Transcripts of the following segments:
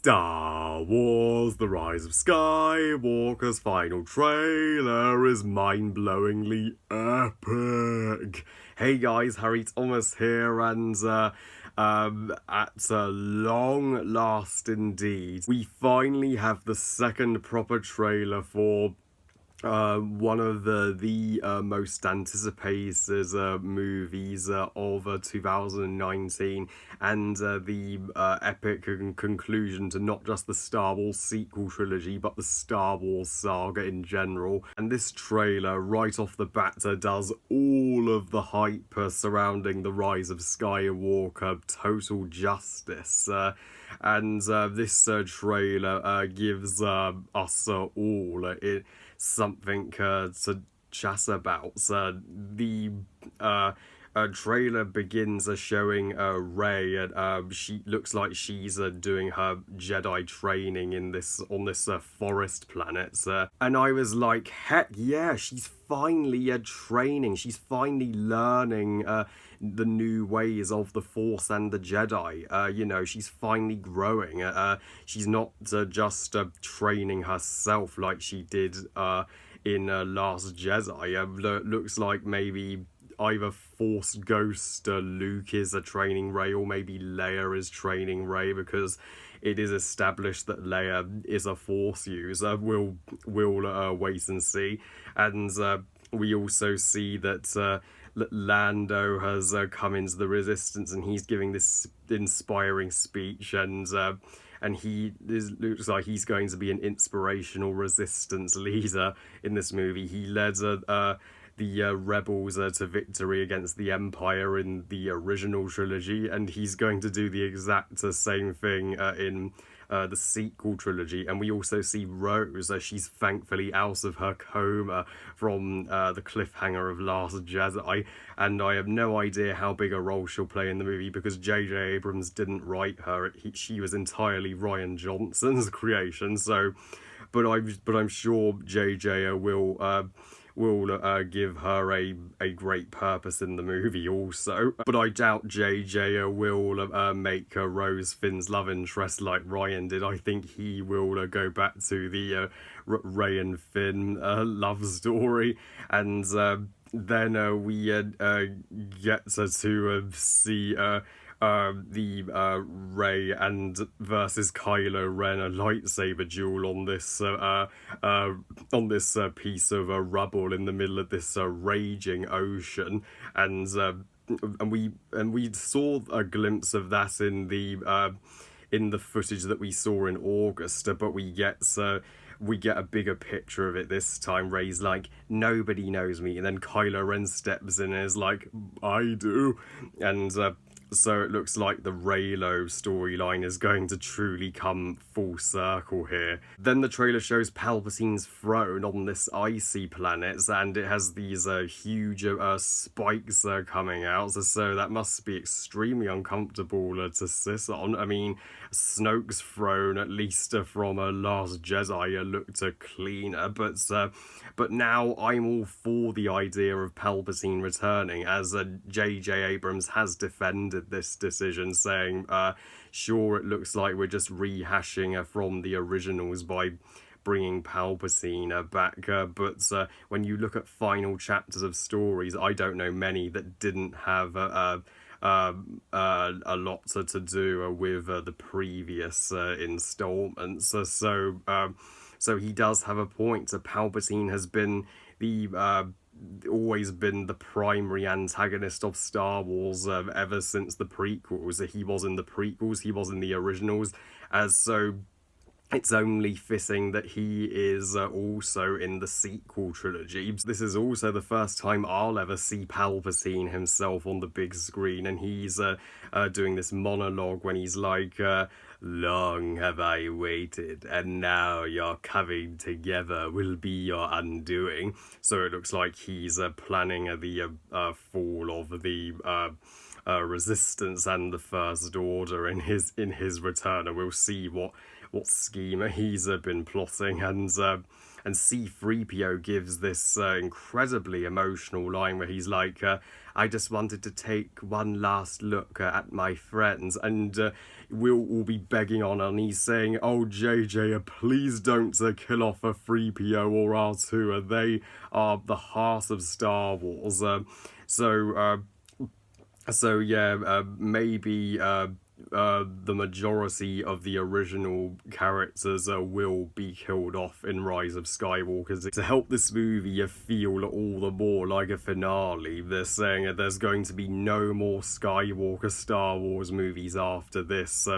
Star Wars The Rise of Skywalker's final trailer is mind-blowingly epic. Hey guys, Harry Thomas here, and at long last indeed, we finally have the second proper trailer for one of the most anticipated movies of 2019, and the epic conclusion to not just the Star Wars sequel trilogy but the Star Wars saga in general. And this trailer right off the bat does all of the hype surrounding the rise of Skywalker total justice. And this trailer gives us all something to chat about. The trailer begins showing Rey, and she looks like she's doing her Jedi training on this forest planet. And I was like, heck yeah, she's finally training. She's finally learning the new ways of the Force and the Jedi. She's finally growing. She's not just training herself like she did in Last Jedi. Looks like maybe either Force Ghost Luke is training Rey, or maybe Leia is training Rey, because it is established that Leia is a Force user. We'll wait and see. And we also see that Lando has come into the Resistance, and he's giving this inspiring speech, and looks like he's going to be an inspirational Resistance leader in this movie. He led the rebels to victory against the Empire in the original trilogy, and he's going to do the exact same thing in the sequel trilogy. And we also see Rose. She's thankfully out of her coma from the cliffhanger of Last Jedi, and I have no idea how big a role she'll play in the movie, because J.J. Abrams didn't write her. She was entirely Rian Johnson's creation. So, but I'm sure J.J. will give her a great purpose in the movie also. But I doubt JJ will make Rose Finn's love interest like Ryan did. I think he will go back to the Ray and Finn love story. And then we get to see the Rey and versus Kylo Ren, a lightsaber duel on this piece of rubble in the middle of this raging ocean. And we saw a glimpse of that in the footage that we saw in August, but we get a bigger picture of it this time. Rey's like, nobody knows me, and then Kylo Ren steps in and is like, I do. And so it looks like the Reylo storyline is going to truly come full circle here. Then the trailer shows Palpatine's throne on this icy planet, and it has these huge spikes coming out, so that must be extremely uncomfortable to sit on. I mean, Snoke's throne, at least from Last Jedi, looked cleaner, but now I'm all for the idea of Palpatine returning, as J.J. Abrams has defended this decision, saying, sure, it looks like we're just rehashing from the originals by bringing Palpatine back, but when you look at final chapters of stories, I don't know many that didn't have a lot to do with the previous installments. So he does have a point. Palpatine has been always been the primary antagonist of Star Wars ever since the prequels. He was in the prequels, he was in the originals, so it's only fitting that he is also in the sequel trilogy. This is also the first time I'll ever see Palpatine himself on the big screen, and he's doing this monologue when he's like, long have I waited, and now your coming together will be your undoing. So it looks like he's planning the fall of the Resistance and the First Order in his return, and we'll see what scheme he's been plotting. And and C-3PO gives this incredibly emotional line where he's like, I just wanted to take one last look at my friends, and we'll all be begging on, and he's saying, oh, JJ, please don't kill off a 3PO or R2, they are the heart of Star Wars. Maybe the majority of the original characters will be killed off in Rise of Skywalker. To help this movie feel all the more like a finale, they're saying that there's going to be no more Skywalker Star Wars movies after this.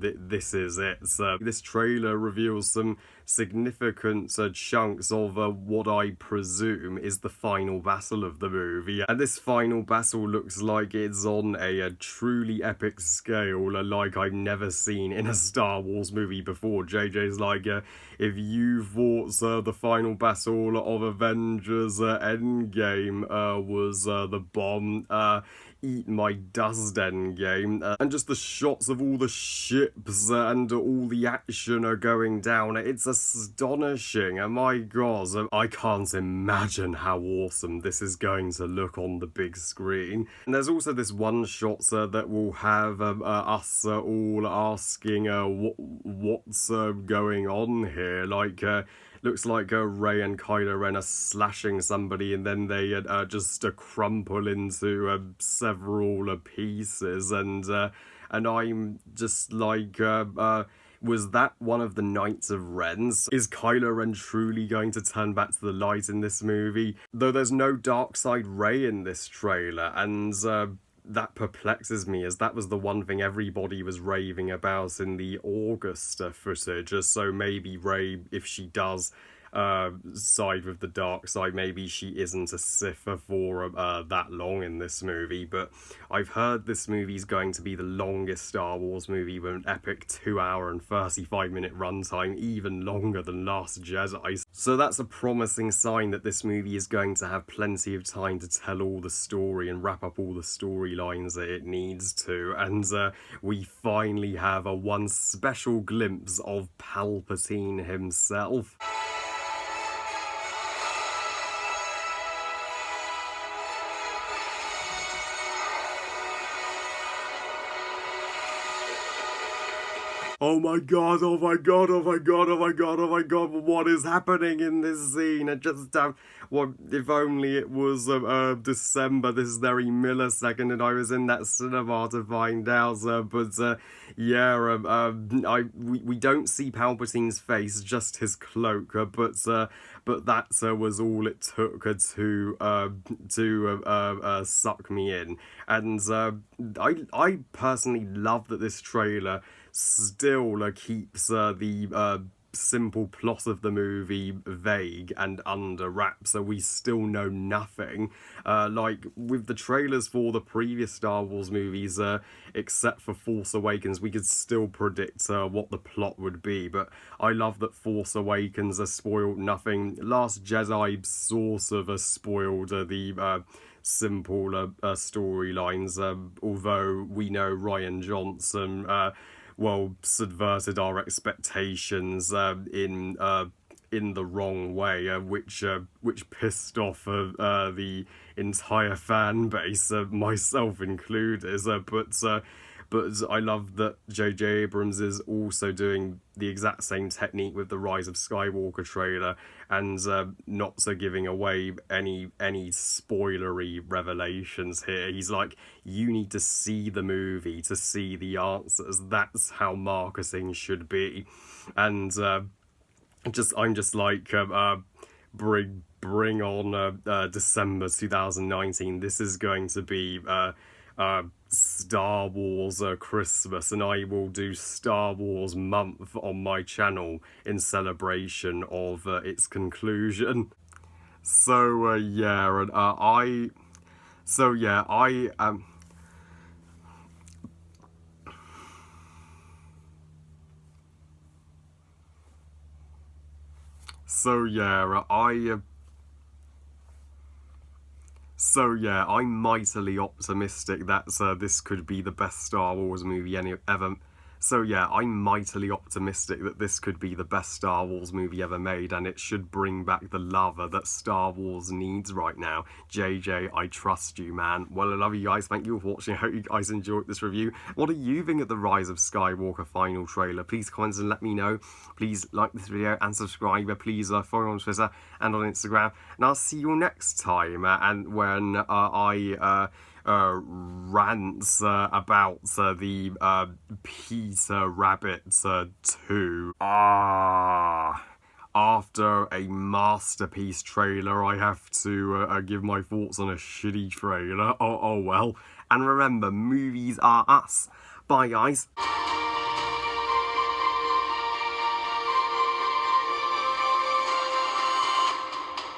This is it. This trailer reveals some significant chunks of what I presume is the final battle of the movie. And this final battle looks like it's on a truly epic scale, like I've never seen in a Star Wars movie before. JJ's like, if you thought the final battle of Avengers Endgame was the bomb, eat my dust, Endgame. And just the shots of all the ships and all the action are going down, it's astonishing. And my god, I can't imagine how awesome this is going to look on the big screen. And there's also this one shot that will have us all asking what's going on here. Like, looks like Rey and Kylo Ren are slashing somebody, and then they just crumple into several pieces, and I'm just like, was that one of the Knights of Rens? Is Kylo Ren truly going to turn back to the light in this movie? Though there's no Darkseid Rey in this trailer, and that perplexes me, as that was the one thing everybody was raving about in the August footage. So maybe Rey, if she does side with the dark side, maybe she isn't a Sith for that long in this movie. But I've heard this movie's going to be the longest Star Wars movie with an epic 2-hour and 35-minute runtime, even longer than Last Jedi. So that's a promising sign that this movie is going to have plenty of time to tell all the story and wrap up all the storylines that it needs to. And we finally have one special glimpse of Palpatine himself. Oh my god, oh my god, oh my god, oh my god, oh my god, what is happening in this scene? It just, if only it was December this very millisecond and I was in that cinema to find out, we don't see Palpatine's face, just his cloak, but that was all it took to suck me in. And I personally love that this trailer still keeps the simple plot of the movie vague and under wraps, so we still know nothing. Like with the trailers for the previous Star Wars movies, except for Force Awakens, we could still predict what the plot would be. But I love that Force Awakens spoiled nothing. Last Jedi sort of spoiled the simple storylines, although we know Rian Johnson subverted our expectations in the wrong way, which pissed off the entire fan base, myself included. But I love that J.J. Abrams is also doing the exact same technique with the Rise of Skywalker trailer, and not giving away any spoilery revelations here. He's like, you need to see the movie to see the answers. That's how marketing should be. And I'm just like, bring on December 2019. This is going to be Star Wars Christmas, and I will do Star Wars month on my channel in celebration of its conclusion. So I am. I'm mightily optimistic that this could be the best Star Wars movie ever. So yeah, I'm mightily optimistic that this could be the best Star Wars movie ever made, and it should bring back the love that Star Wars needs right now. JJ, I trust you, man. Well, I love you guys. Thank you for watching. I hope you guys enjoyed this review. What do you think of the Rise of Skywalker final trailer? Please comment and let me know. Please like this video and subscribe. Please follow on Twitter and on Instagram. And I'll see you next time. And when I rants about the Peter Rabbit 2. After a masterpiece trailer, I have to give my thoughts on a shitty trailer. Oh well. And remember, movies are us. Bye, guys.